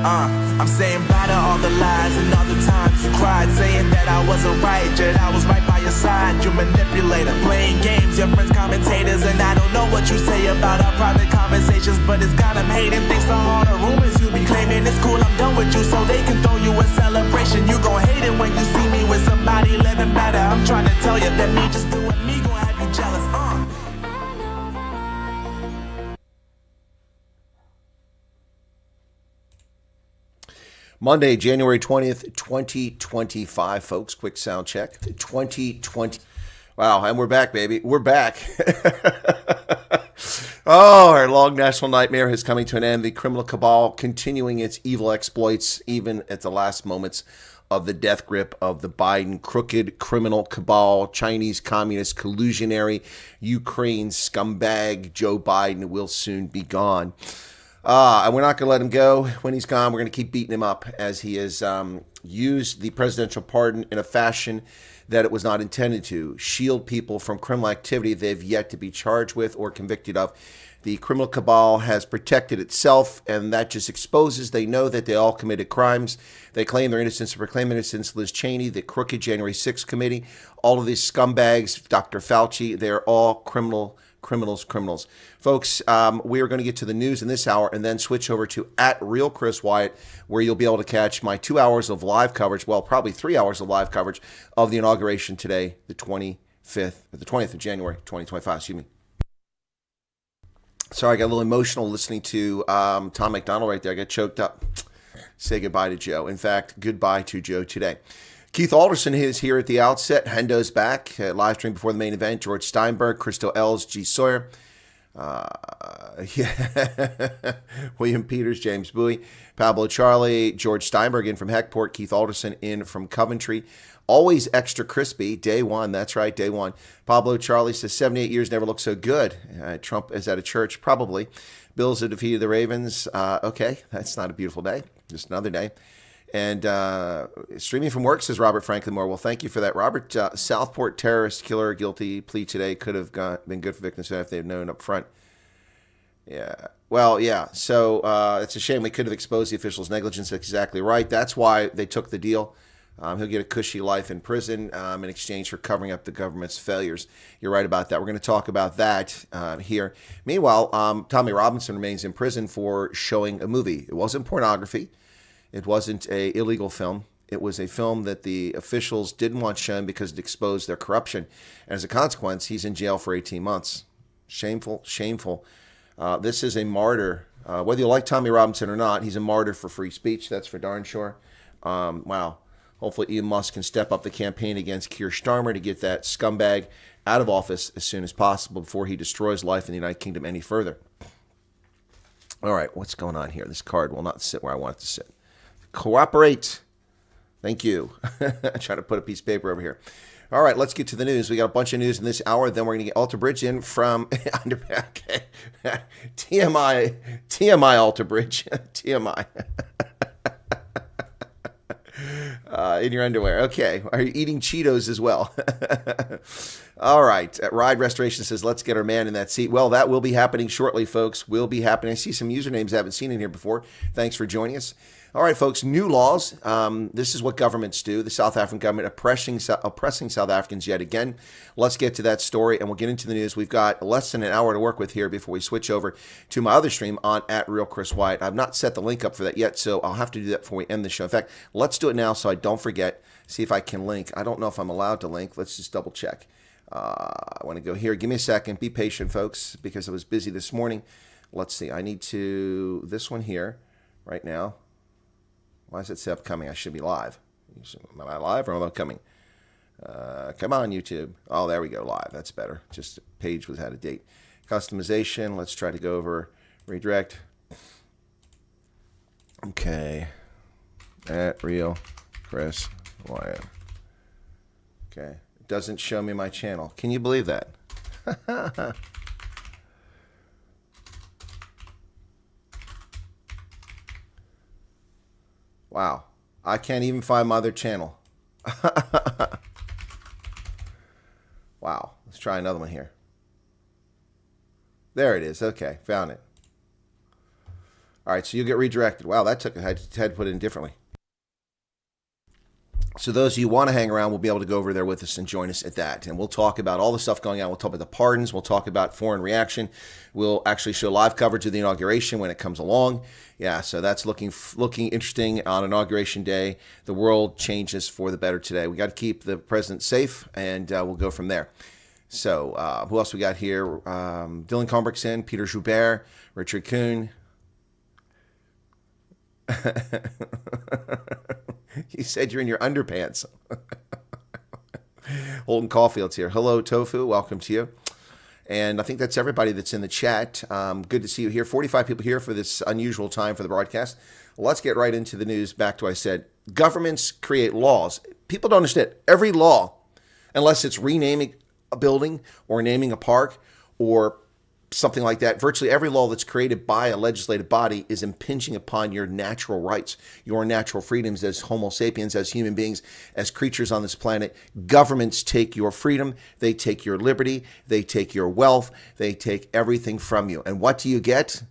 I'm saying bye to all the lies and all the times you cried, saying that I wasn't right, yet I was right by your side. You manipulator, playing games, your friends commentators, and I don't know what you say about our private conversations, but it's got them hating. Thanks to all the rumors you be claiming, it's cool, I'm done with you, so they can throw you a celebration. You gon' hate it when you see me with somebody living better. I'm trying to tell you that me just doing me gon' have you jealous. Monday, January 20th, 2025, folks. Quick sound check. 2020. Wow, and we're back, baby. We're back. Oh, our long national nightmare is coming to an end. The criminal cabal continuing its evil exploits, even at the last moments of the death grip of the Biden crooked criminal cabal, Chinese communist collusionary, Ukraine scumbag Joe Biden will soon be gone. And we're not going to let him go. When he's gone, we're going to keep beating him up as he has used the presidential pardon in a fashion that it was not intended to, shield people from criminal activity they've yet to be charged with or convicted of. The criminal cabal has protected itself, and that just exposes. They know that they all committed crimes. They claim their innocence or proclaim innocence. Liz Cheney, the crooked January 6th committee, all of these scumbags, Dr. Fauci, they're all criminals. Folks, we are going to get to the news in this hour and then switch over to @Real Chris Wyatt, where you'll be able to catch my 2 hours of live coverage, well, probably 3 hours of live coverage of the inauguration today, the 20th of January, 2025, excuse me. Sorry, I got a little emotional listening to Tom McDonald right there. I got choked up. Say goodbye to Joe. In fact, goodbye to Joe today. Keith Alderson is here at the outset. Hendo's back. Live stream before the main event. George Steinberg, Christo Els, G. Sawyer. William Peters, James Bowie, Pablo Charlie, George Steinberg in from Heckport, Keith Alderson in from Coventry. Always extra crispy. Day one. That's right. Day one. Pablo Charlie says 78 years never looked so good. Trump is at a church. Probably. Bills have defeated the Ravens. Okay. That's not a beautiful day. Just another day. And streaming from work, says Robert Franklin Moore. Well, thank you for that, Robert. Southport terrorist killer guilty plea today could have been good for victims if they had known up front. Yeah. Well, yeah. So it's a shame. We could have exposed the officials' negligence. That's exactly right. That's why they took the deal. He'll get a cushy life in prison in exchange for covering up the government's failures. You're right about that. We're going to talk about that here. Meanwhile, Tommy Robinson remains in prison for showing a movie. It wasn't pornography. It wasn't an illegal film. It was a film that the officials didn't want shown because it exposed their corruption. And as a consequence, he's in jail for 18 months. Shameful, shameful. This is a martyr. Whether you like Tommy Robinson or not, he's a martyr for free speech. That's for darn sure. Wow. Hopefully Elon Musk can step up the campaign against Keir Starmer to get that scumbag out of office as soon as possible before he destroys life in the United Kingdom any further. All right, what's going on here? This card will not sit where I want it to sit. Cooperate. Thank you. I try to put a piece of paper over here. All right, let's get to the news. We got a bunch of news in this hour. Then we're going to get Alter Bridge in from okay. TMI Alter Bridge. TMI. In your underwear. Okay. Are you eating Cheetos as well? All right. Ride Restoration says, let's get our man in that seat. Well, that will be happening shortly, folks. Will be happening. I see some usernames I haven't seen in here before. Thanks for joining us. All right, folks, new laws. This is what governments do. The South African government oppressing South Africans yet again. Let's get to that story, and we'll get into the news. We've got less than an hour to work with here before we switch over to my other stream on @RealChrisWyatt. I've not set the link up for that yet, so I'll have to do that before we end the show. In fact, let's do it now so I don't forget. See if I can link. I don't know if I'm allowed to link. Let's just double check. I want to go here. Give me a second. Be patient, folks, because I was busy this morning. Let's see. I need to, this one here right now. Why does it say upcoming? I should be live. Am I live or am I upcoming? Come on, YouTube. Oh, there we go. Live. That's better. Just the page was out of date. Customization. Let's try to go over redirect. Okay. @Real Chris Wyatt. Okay. It doesn't show me my channel. Can you believe that? Wow. I can't even find my other channel. Wow. Let's try another one here. There it is. Okay. Found it. All right, so you get redirected. Wow, that took, I had to put it in differently. So those of you who want to hang around will be able to go over there with us and join us at that. And we'll talk about all the stuff going on. We'll talk about the pardons. We'll talk about foreign reaction. We'll actually show live coverage of the inauguration when it comes along. Yeah, so that's looking interesting on Inauguration Day. The world changes for the better today. We got to keep the president safe, and we'll go from there. So who else we got here? Dylan Combrickson, Peter Joubert, Richard Kuhn. You said you're in your underpants. Holden Caulfield's here. Hello, Tofu. Welcome to you. And I think that's everybody that's in the chat. Good to see you here. 45 people here for this unusual time for the broadcast. Let's get right into the news. Back to what I said. Governments create laws. People don't understand. Every law, unless it's renaming a building or naming a park or something like that, virtually every law that's created by a legislative body is impinging upon your natural rights, your natural freedoms as Homo sapiens, as human beings, as creatures on this planet. Governments take your freedom, they take your liberty, they take your wealth, they take everything from you. And what do you get?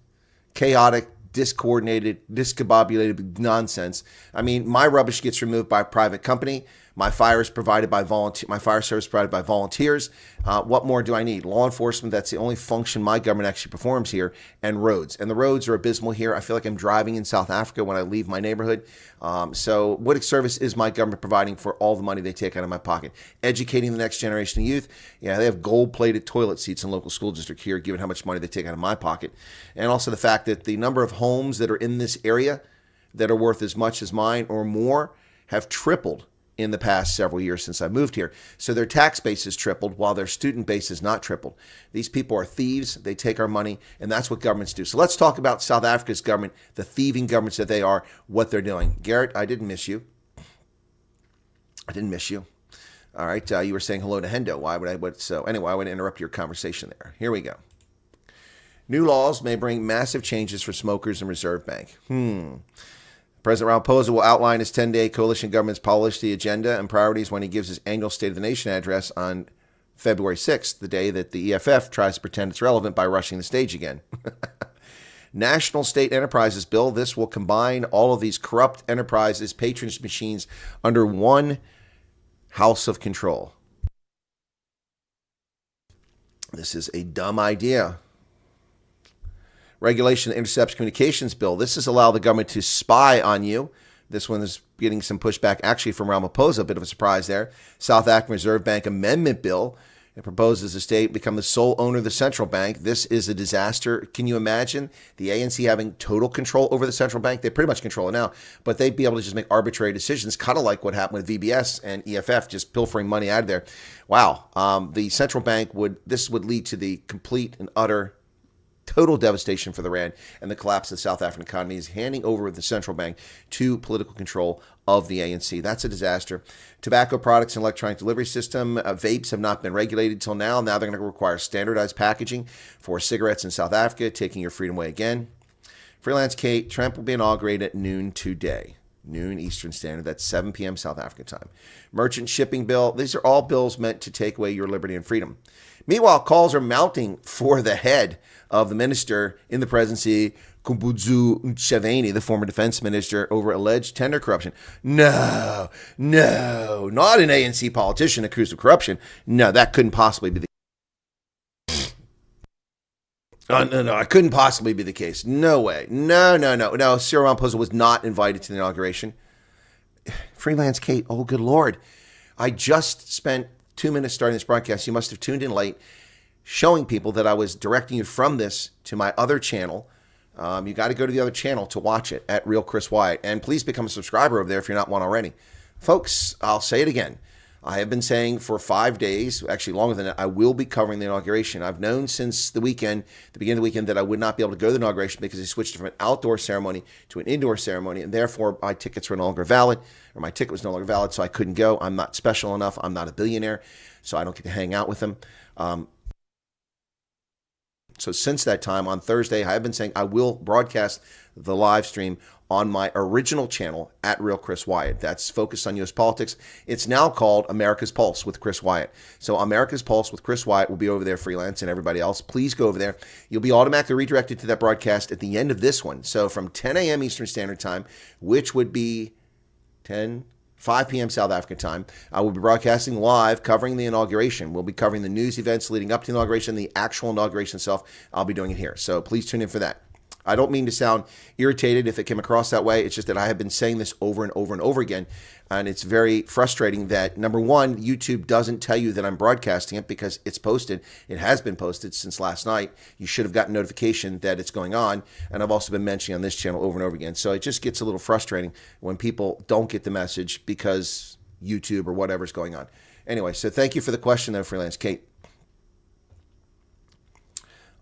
Chaotic, discoordinated, discombobulated nonsense. I mean, my rubbish gets removed by a private company. My fire is provided by my fire service is provided by volunteers. What more do I need? Law enforcement, that's the only function my government actually performs here, and roads. And the roads are abysmal here. I feel like I'm driving in South Africa when I leave my neighborhood. So what service is my government providing for all the money they take out of my pocket? Educating the next generation of youth. Yeah, they have gold-plated toilet seats in local school district here, given how much money they take out of my pocket. And also the fact that the number of homes that are in this area that are worth as much as mine or more have tripled in the past several years since I moved here. So their tax base has tripled while their student base has not tripled. These people are thieves. They take our money, and that's what governments do. So let's talk about South Africa's government, the thieving governments that they are, what they're doing. Garrett, I didn't miss you. I didn't miss you. All right. You were saying hello to Hendo. Why would I? So anyway, I would interrupt your conversation there. Here we go. New laws may bring massive changes for smokers and Reserve Bank. President Ramaphosa will outline his 10-day coalition government's policy agenda and priorities when he gives his annual State of the Nation address on February 6th, the day that the EFF tries to pretend it's relevant by rushing the stage again. National State Enterprises Bill. This will combine all of these corrupt enterprises, patronage machines under one house of control. This is a dumb idea. Regulation that intercepts communications bill. This is allow the government to spy on you. This one is getting some pushback actually from Ramaphosa, a bit of a surprise there. South African Reserve Bank Amendment Bill. It proposes the state become the sole owner of the central bank. This is a disaster. Can you imagine the ANC having total control over the central bank? They pretty much control it now, but they'd be able to just make arbitrary decisions, kind of like what happened with VBS and EFF, just pilfering money out of there. Wow. The central bank would lead to the complete and utter total devastation for the rand and the collapse of the South African economy is handing over the central bank to political control of the ANC. That's a disaster. Tobacco products and electronic delivery system. Vapes have not been regulated till now. Now they're going to require standardized packaging for cigarettes in South Africa, taking your freedom away again. Freelance Kate, Trump will be inaugurated at noon today. Noon Eastern Standard. That's 7 p.m. South African time. Merchant shipping bill. These are all bills meant to take away your liberty and freedom. Meanwhile, calls are mounting for the head of the minister in the presidency, Kumbudzu Ntshavheni, the former defense minister, over alleged tender corruption. No, not an ANC politician accused of corruption. No, that couldn't possibly be the case. No, it couldn't possibly be the case. No way. No. Cyril Ramaphosa was not invited to the inauguration. Freelance Kate, oh, good Lord. I just spent 2 minutes starting this broadcast. You must have tuned in late, showing people that I was directing you from this to my other channel. You got to go to the other channel to watch it at Real Chris Wyatt. And please become a subscriber over there if you're not one already. Folks, I'll say it again. I have been saying for 5 days, actually longer than that, I will be covering the inauguration. I've known since the beginning of the weekend, that I would not be able to go to the inauguration because they switched from an outdoor ceremony to an indoor ceremony, and therefore my tickets were no longer valid, or my ticket was no longer valid, so I couldn't go. I'm not special enough. I'm not a billionaire, so I don't get to hang out with them. So since that time, on Thursday, I have been saying I will broadcast the live stream on my original channel at Real Chris Wyatt. That's focused on U.S. politics. It's now called America's Pulse with Chris Wyatt. So America's Pulse with Chris Wyatt will be over there, freelance, and everybody else. Please go over there. You'll be automatically redirected to that broadcast at the end of this one. So from 10 a.m. Eastern Standard Time, which would be 5 p.m. South African time, I will be broadcasting live covering the inauguration. We'll be covering the news events leading up to the inauguration, the actual inauguration itself. I'll be doing it here. So please tune in for that. I don't mean to sound irritated if it came across that way. It's just that I have been saying this over and over and over again. And it's very frustrating that, number one, YouTube doesn't tell you that I'm broadcasting it because it's posted. It has been posted since last night. You should have gotten notification that it's going on. And I've also been mentioning on this channel over and over again. So it just gets a little frustrating when people don't get the message because YouTube or whatever's going on. Anyway, so thank you for the question, though, Freelance Kate.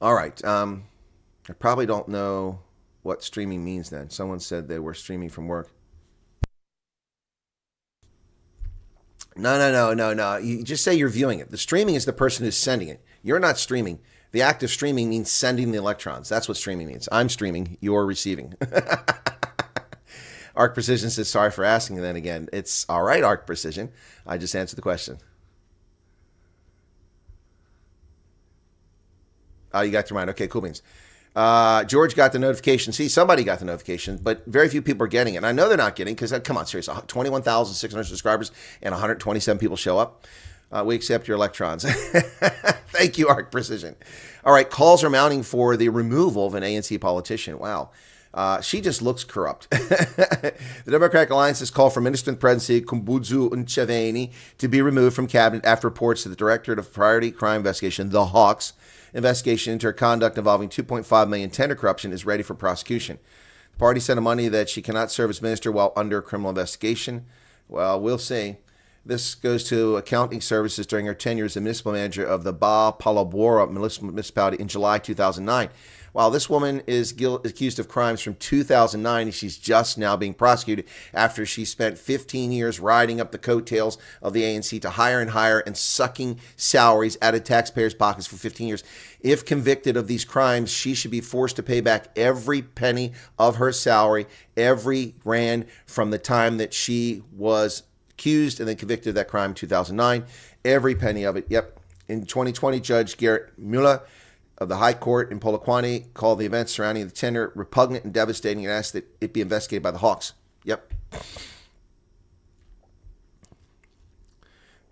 All right. I probably don't know what streaming means then. Someone said they were streaming from work. No. You just say you're viewing it. The streaming is the person who's sending it. You're not streaming. The act of streaming means sending the electrons. That's what streaming means. I'm streaming. You're receiving. Arc Precision says, sorry for asking. And then again, it's all right, Arc Precision. I just answered the question. Oh, you got your mind. Okay, cool beans. George got the notification. See, somebody got the notification, but very few people are getting it. And I know they're not getting because, come on, seriously, 21,600 subscribers and 127 people show up. We accept your electrons. Thank you, Arc Precision. All right, calls are mounting for the removal of an ANC politician. Wow. She just looks corrupt. The Democratic Alliance has called for Minister in the Presidency, Kumbudzu Ncheveni, to be removed from cabinet after reports to the Directorate of Priority Crime Investigation, the Hawks, investigation into her conduct involving 2.5 million tender corruption is ready for prosecution. The party sent money that she cannot serve as minister while under criminal investigation. Well, we'll see. This goes to accounting services during her tenure as the municipal manager of the Ba Palabora municipality in July 2009. While this woman is accused of crimes from 2009, she's just now being prosecuted after she spent 15 years riding up the coattails of the ANC to hire and hire and sucking salaries out of taxpayers' pockets for 15 years. If convicted of these crimes, she should be forced to pay back every penny of her salary, every rand from the time that she was accused and then convicted of that crime in 2009. Every penny of it. Yep. In 2020, Judge Garrett Muller of the High Court in Polokwane called the events surrounding the tender repugnant and devastating and asked that it be investigated by the Hawks. Yep.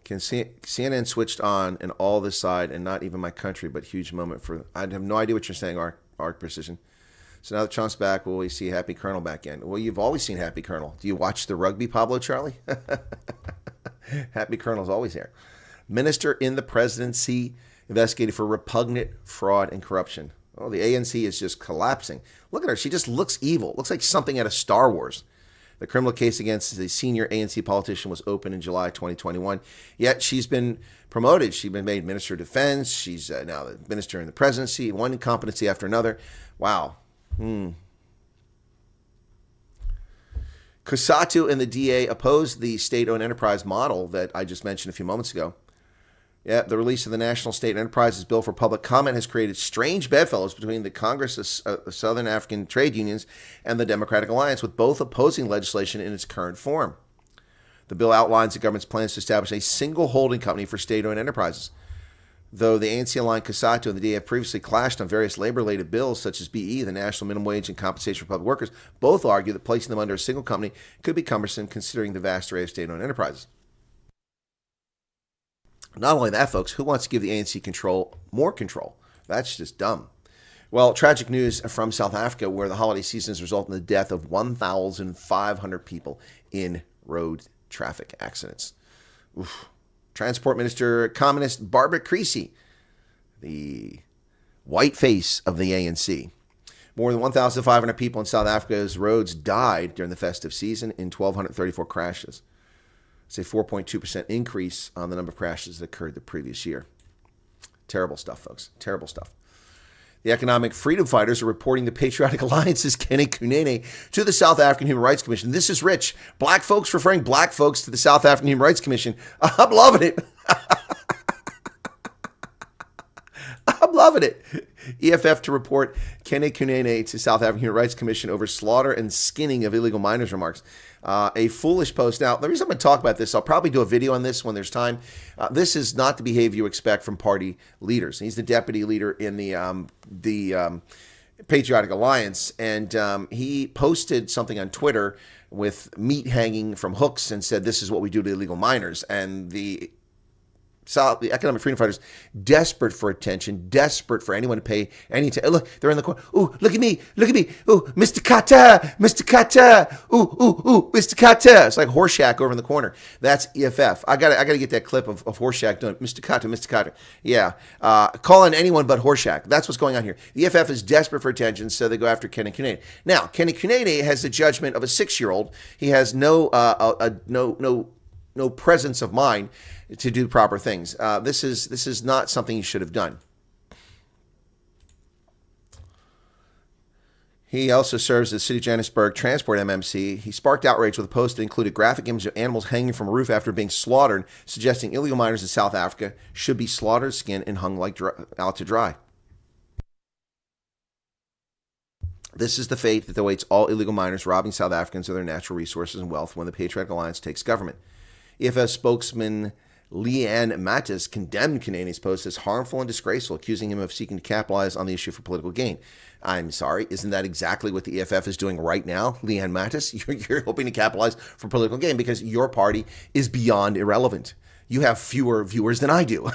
CNN switched on and all this side and not even my country, but huge moment for... I have no idea what you're saying, Arc Precision. So now that Trump's back, will we see Happy Colonel back in? Well, you've always seen Happy Colonel. Do you watch the rugby, Pablo Charlie? Happy Colonel's always here. Minister in the presidency investigated for repugnant fraud and corruption. Oh, the ANC is just collapsing. Look at her. She just looks evil. Looks like something out of Star Wars. The criminal case against the senior ANC politician was opened in July 2021. Yet she's been promoted. She's been made Minister of Defense. She's now the minister in the presidency. One incompetency after another. Wow. Kusatu and the DA opposed the state-owned enterprise model that I just mentioned a few moments ago. Yeah, the release of the National State Enterprises Bill for public comment has created strange bedfellows between the Congress of Southern African Trade Unions and the Democratic Alliance, with both opposing legislation in its current form. The bill outlines the government's plans to establish a single holding company for state-owned enterprises. Though the ANC-aligned Kusatu and the DA have previously clashed on various labor-related bills, such as BE, the National Minimum Wage and Compensation for Public Workers, both argue that placing them under a single company could be cumbersome considering the vast array of state-owned enterprises. Not only that, folks, who wants to give the ANC more control? That's just dumb. Well, tragic news from South Africa, where the holiday season has resulted in the death of 1,500 people in road traffic accidents. Oof. Transport Minister Communist Barbara Creasy, the white face of the ANC. More than 1,500 people in South Africa's roads died during the festive season in 1,234 crashes. It's a 4.2% increase on the number of crashes that occurred the previous year. Terrible stuff, folks. Terrible stuff. The economic freedom fighters are reporting the Patriotic Alliance's Kenny Kunene to the South African Human Rights Commission. This is rich. Black folks referring black folks to the South African Human Rights Commission. I'm loving it. I'm loving it. EFF to report Kene Kunene to South African Human Rights Commission over slaughter and skinning of illegal miners remarks. A foolish post. Now, the reason I'm going to talk about this, I'll probably do a video on this when there's time. This is not the behavior you expect from party leaders. He's the deputy leader in the Patriotic Alliance, and he posted something on Twitter with meat hanging from hooks and said, "This is what we do to illegal miners." And the economic freedom fighters, desperate for attention, desperate for anyone to pay any attention. Look, they're in the corner. Ooh, look at me. Ooh, Mr. Carter, Mr. Carter. Ooh, Mr. Carter. It's like Horseshack over in the corner. That's EFF. I gotta get that clip of Horseshack doing Mr. Carter, Mr. Carter. Yeah, calling anyone but Horseshack. That's what's going on here. The EFF is desperate for attention, so they go after Kene Kunene. Now, Kene Kunene has the judgment of a 6-year-old. He has no presence of mind to do proper things. This is not something he should have done. He also serves as City of Johannesburg Transport MMC. He sparked outrage with a post that included graphic images of animals hanging from a roof after being slaughtered, suggesting illegal miners in South Africa should be slaughtered, skinned, and hung out to dry. This is the fate that awaits all illegal miners robbing South Africans of their natural resources and wealth when the Patriotic Alliance takes government. EFF spokesman Leanne Mattis condemned Kunene's post as harmful and disgraceful, accusing him of seeking to capitalize on the issue for political gain. I'm sorry, isn't that exactly what the EFF is doing right now, Leanne Mattis? You're hoping to capitalize for political gain because your party is beyond irrelevant. You have fewer viewers than I do.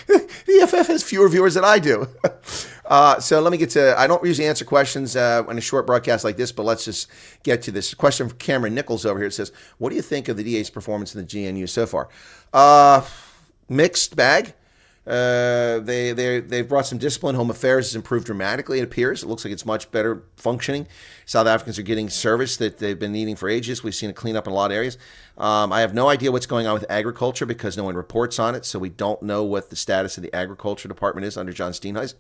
The EFF has fewer viewers than I do. So let me get to, I don't usually answer questions on a short broadcast like this, but let's just get to this. Question from Cameron Nichols over here. It says, what do you think of the DA's performance in the GNU so far? Mixed bag. They've brought some discipline. Home Affairs has improved dramatically, it appears. It looks like it's much better functioning. South Africans are getting service that they've been needing for ages. We've seen a cleanup in a lot of areas. I have no idea what's going on with agriculture because no one reports on it, so we don't know what the status of the agriculture department is under John Steenhuisen.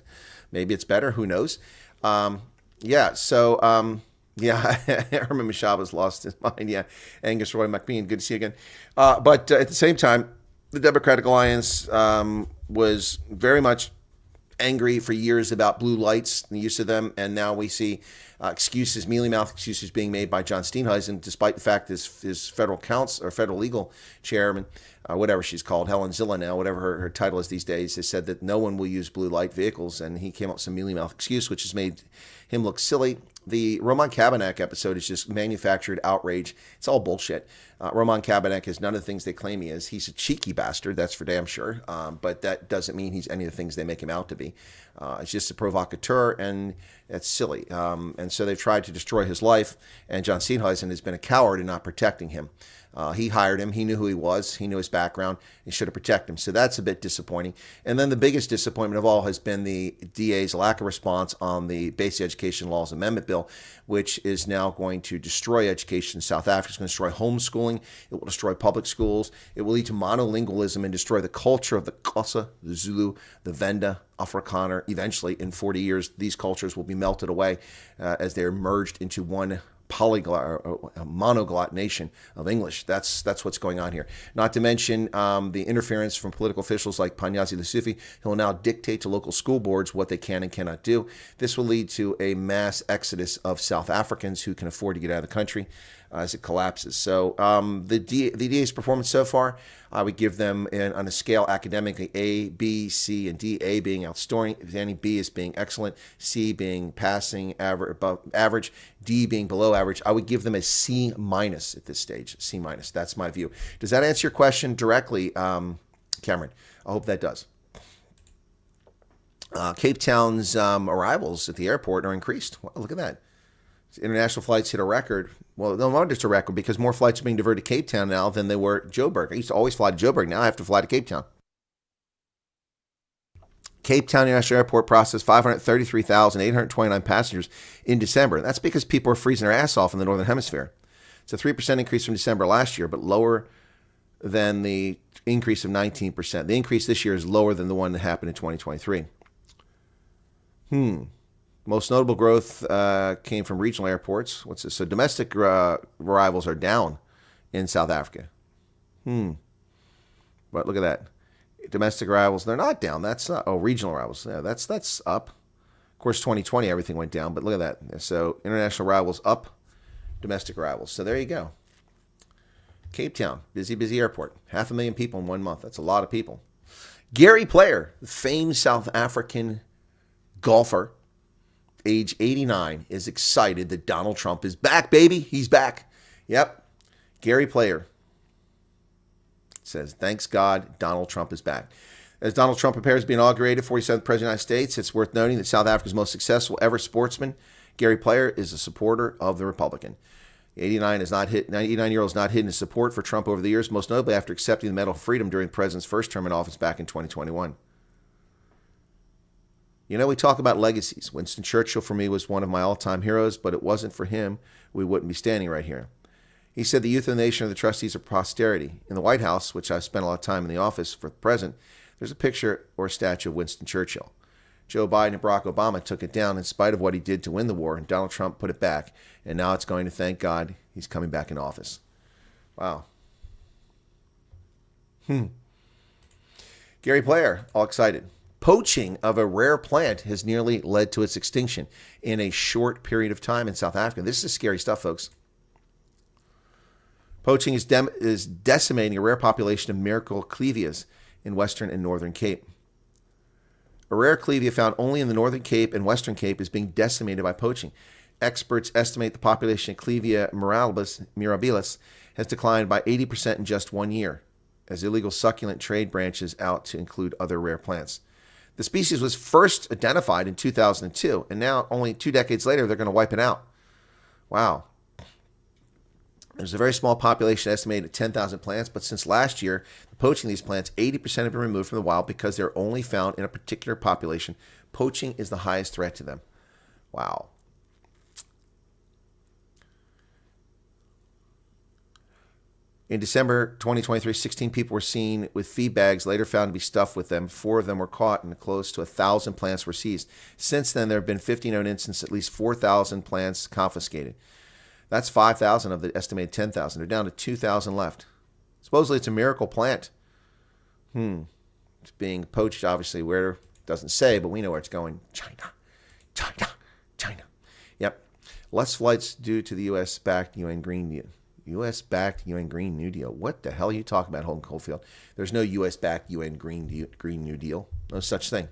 Maybe it's better. Who knows? Yeah, Herman Mashaba's lost his mind. Yeah, Angus Roy McBean, good to see you again. But at the same time, the Democratic Alliance was very much angry for years about blue lights and the use of them, and now we see excuses, mealy-mouthed excuses being made by John Steenhuisen, despite the fact his federal federal legal chairman, whatever she's called, Helen Zilla now, whatever her title is these days, has said that no one will use blue light vehicles, and he came up with some mealy-mouthed excuse, which has made him look silly. The Roman Kabanak episode is just manufactured outrage. It's all bullshit. Roman Kabanak is none of the things they claim he is. He's a cheeky bastard, that's for damn sure. But that doesn't mean he's any of the things they make him out to be. It's just a provocateur, and it's silly. And so they've tried to destroy his life, and John Steenhuisen has been a coward in not protecting him. He hired him. He knew who he was. He knew his background. He should have protected him. So that's a bit disappointing. And then the biggest disappointment of all has been the DA's lack of response on the Basic Education Laws Amendment Bill, which is now going to destroy education in South Africa. It's going to destroy homeschooling. It will destroy public schools. It will lead to monolingualism and destroy the culture of the Xhosa, the Zulu, the Venda, Afrikaner. Eventually, in 40 years, these cultures will be melted away as they are merged into one polyglot or a monoglot nation of English. That's what's going on here. Not to mention the interference from political officials like Panyazi Lesufi, who will now dictate to local school boards what they can and cannot do. This will lead to a mass exodus of South Africans who can afford to get out of the country as it collapses. So the DA's performance so far, I would give them on a scale academically A, B, C, and D. A being outstanding, B is being excellent, C being passing, above average, D being below average. I would give them a C minus at this stage. C minus. That's my view. Does that answer your question directly, Cameron? I hope that does. Cape Town's arrivals at the airport are increased. Well, look at that. International flights hit a record. Well, no wonder it's a record because more flights are being diverted to Cape Town now than they were Joburg. I used to always fly to Joburg. Now I have to fly to Cape Town. Cape Town International Airport processed 533,829 passengers in December. That's because people are freezing their ass off in the Northern Hemisphere. It's a 3% increase from December last year, but lower than the increase of 19%. The increase this year is lower than the one that happened in 2023. Most notable growth came from regional airports. What's this? So domestic arrivals are down in South Africa. But look at that. Domestic rivals, they're not down. That's not, regional rivals. Yeah, that's up. Of course, 2020, everything went down, but look at that. So international rivals up, domestic rivals. So there you go. Cape Town, busy airport. 500,000 people in 1 month. That's a lot of people. Gary Player, the famed South African golfer, age 89, is excited that Donald Trump is back, baby. He's back. Yep. Gary Player says, thanks God, Donald Trump is back. As Donald Trump prepares to be inaugurated, 47th President of the United States, it's worth noting that South Africa's most successful ever sportsman, Gary Player, is a supporter of the Republican. The 89-year-old has not hidden his support for Trump over the years, most notably after accepting the Medal of Freedom during the president's first term in office back in 2021. You know, we talk about legacies. Winston Churchill, for me, was one of my all-time heroes, but it wasn't for him, we wouldn't be standing right here. He said the youth of the nation are the trustees of posterity. In the White House, which I've spent a lot of time in the office for the president, there's a picture or a statue of Winston Churchill. Joe Biden and Barack Obama took it down in spite of what he did to win the war, and Donald Trump put it back, and now it's going to thank God he's coming back in office. Wow. Gary Player, all excited. Poaching of a rare plant has nearly led to its extinction in a short period of time in South Africa. This is scary stuff, folks. Poaching is decimating a rare population of miracle clevias in Western and Northern Cape. A rare clevia found only in the Northern Cape and Western Cape is being decimated by poaching. Experts estimate the population of Clevia mirabilis has declined by 80% in just 1 year, as illegal succulent trade branches out to include other rare plants. The species was first identified in 2002, and now, only 2 decades later, they're going to wipe it out. Wow. There's a very small population estimated at 10,000 plants, but since last year, the poaching of these plants, 80% have been removed from the wild because they're only found in a particular population. Poaching is the highest threat to them. Wow. In December 2023, 16 people were seen with feed bags, later found to be stuffed with them. 4 of them were caught, and close to 1,000 plants were seized. Since then, there have been 50 known instances, at least 4,000 plants confiscated. That's 5,000 of the estimated 10,000. They're down to 2,000 left. Supposedly, it's a miracle plant. It's being poached, obviously, where doesn't say, but we know where it's going. China. Yep. Less flights due to the U.S.-backed UN Green Deal. U.S.-backed UN Green New Deal. What the hell are you talking about, Holden Caulfield? There's no U.S.-backed UN Green New Deal. No such thing.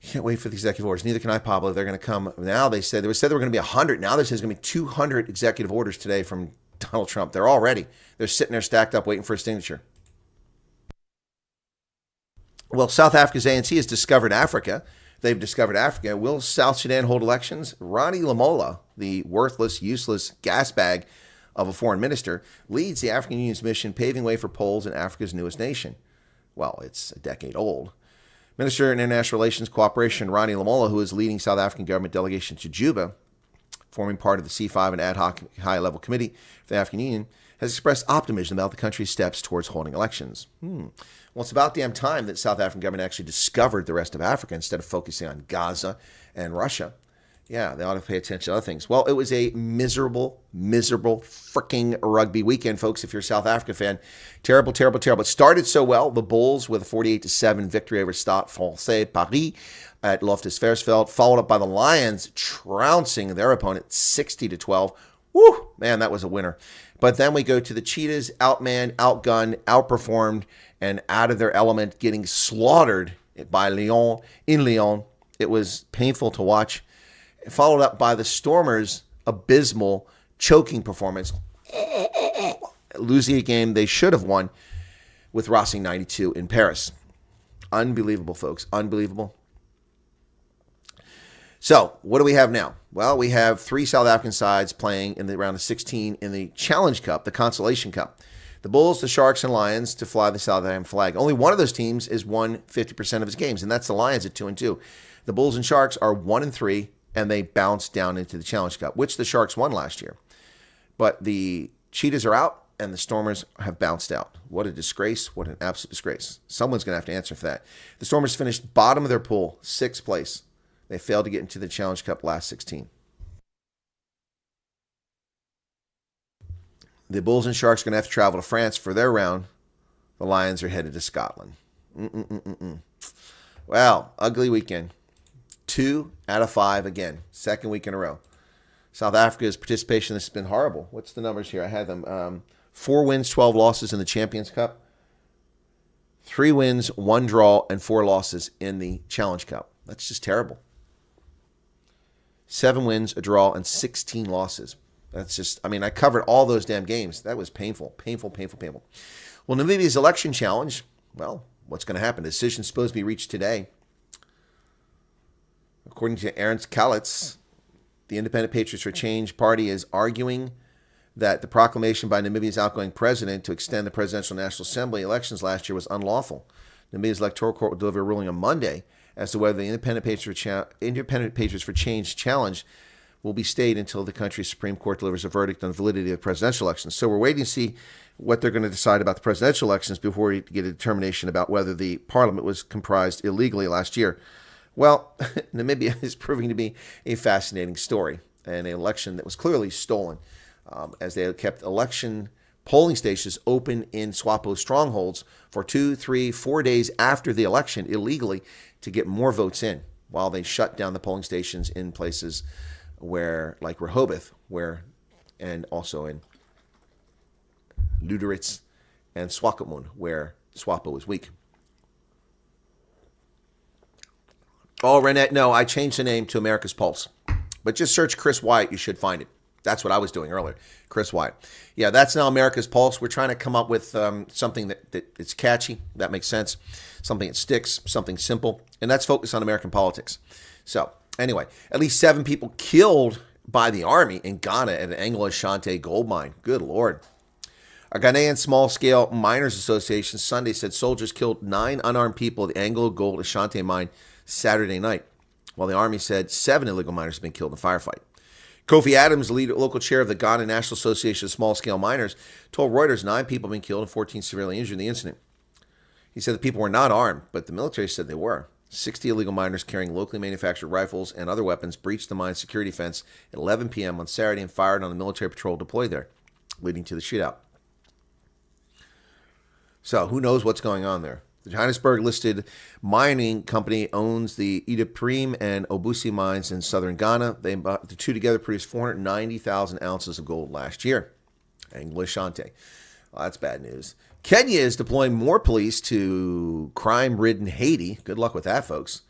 Can't wait for the executive orders. Neither can I, Pablo. They're going to come. Now they said there were going to be 100. Now there's going to be 200 executive orders today from Donald Trump. They're all ready. They're sitting there stacked up waiting for a signature. Well, South Africa's ANC has discovered Africa. They've discovered Africa. Will South Sudan hold elections? Ronnie Lamola, the worthless, useless gas bag of a foreign minister, leads the African Union's mission, paving way for polls in Africa's newest nation. Well, it's a decade old. Minister of International Relations Cooperation, Ronnie Lamola, who is leading South African government delegation to Juba, forming part of the C5 and ad hoc high-level committee for the African Union, has expressed optimism about the country's steps towards holding elections. Well, it's about damn time that South African government actually discovered the rest of Africa instead of focusing on Gaza and Russia. Yeah, they ought to pay attention to other things. Well, it was a miserable freaking rugby weekend, folks, if you're a South Africa fan. Terrible. It started so well. The Bulls with a 48-7 victory over Stade Français Paris at Loftus Versfeld, followed up by the Lions trouncing their opponent 60-12. Woo! Man, that was a winner. But then we go to the Cheetahs, outmanned, outgunned, outperformed, and out of their element, getting slaughtered by Lyon in Lyon. It was painful to watch. Followed up by the Stormers' abysmal choking performance, losing a game they should have won with Racing 92 in Paris. Unbelievable, folks. Unbelievable. So, what do we have now? Well, we have 3 South African sides playing in the round of 16 in the Challenge Cup, the Consolation Cup. The Bulls, the Sharks, and Lions to fly the South African flag. Only one of those teams has won 50% of its games, and that's the Lions at 2-2. The Bulls and Sharks are 1-3. And they bounced down into the Challenge Cup, which the Sharks won last year. But the Cheetahs are out, and the Stormers have bounced out. What a disgrace. What an absolute disgrace. Someone's going to have to answer for that. The Stormers finished bottom of their pool, 6th place. They failed to get into the Challenge Cup last 16. The Bulls and Sharks are going to have to travel to France for their round, The Lions are headed to Scotland. Well, ugly weekend. 2 out of 5 again. Second week in a row. South Africa's participation has been horrible. What's the numbers here? I had them. 4 wins, 12 losses in the Champions Cup. 3 wins, 1 draw, and 4 losses in the Challenge Cup. That's just terrible. 7 wins, a draw, and 16 losses. That's just, I covered all those damn games. That was painful. Well, Namibia's election challenge, well, what's going to happen? The decision's supposed to be reached today. According to Ernst Kalitz, the Independent Patriots for Change party is arguing that the proclamation by Namibia's outgoing president to extend the Presidential National Assembly elections last year was unlawful. Namibia's electoral court will deliver a ruling on Monday as to whether the Independent Patriots for Change challenge will be stayed until the country's Supreme Court delivers a verdict on the validity of the presidential elections. So we're waiting to see what they're going to decide about the presidential elections before we get a determination about whether the parliament was comprised illegally last year. Well, Namibia is proving to be a fascinating story, and an election that was clearly stolen, as they kept election polling stations open in SWAPO strongholds for 2, 3, 4 days after the election illegally to get more votes in, while they shut down the polling stations in places where, like Rehoboth, and also in Luderitz and Swakopmund, where SWAPO was weak. Oh, Renette, no, I changed the name to America's Pulse. But just search Chris Wyatt, you should find it. That's what I was doing earlier, Chris Wyatt. Yeah, that's now America's Pulse. We're trying to come up with something that it's catchy, that makes sense, something that sticks, something simple, and that's focused on American politics. So, anyway, at least 7 people killed by the army in Ghana at an Anglo-Ashanti gold mine. Good Lord. A Ghanaian small-scale miners association Sunday said soldiers killed 9 unarmed people at the Anglo Gold Ashanti mine Saturday night, while the army said 7 illegal miners have been killed in a firefight. Kofi Adams, the lead local chair of the Ghana National Association of Small-Scale Miners, told Reuters 9 people have been killed and 14 severely injured in the incident. He said the people were not armed, but the military said they were. 60 illegal miners carrying locally manufactured rifles and other weapons breached the mine's security fence at 11 p.m. on Saturday and fired on the military patrol deployed there, leading to the shootout. So who knows what's going on there? The Johannesburg-listed mining company owns the Idupriem and Obusi mines in southern Ghana. The two together produced 490,000 ounces of gold last year. Anglo-Ashanti. Well, that's bad news. Kenya is deploying more police to crime-ridden Haiti. Good luck with that, folks.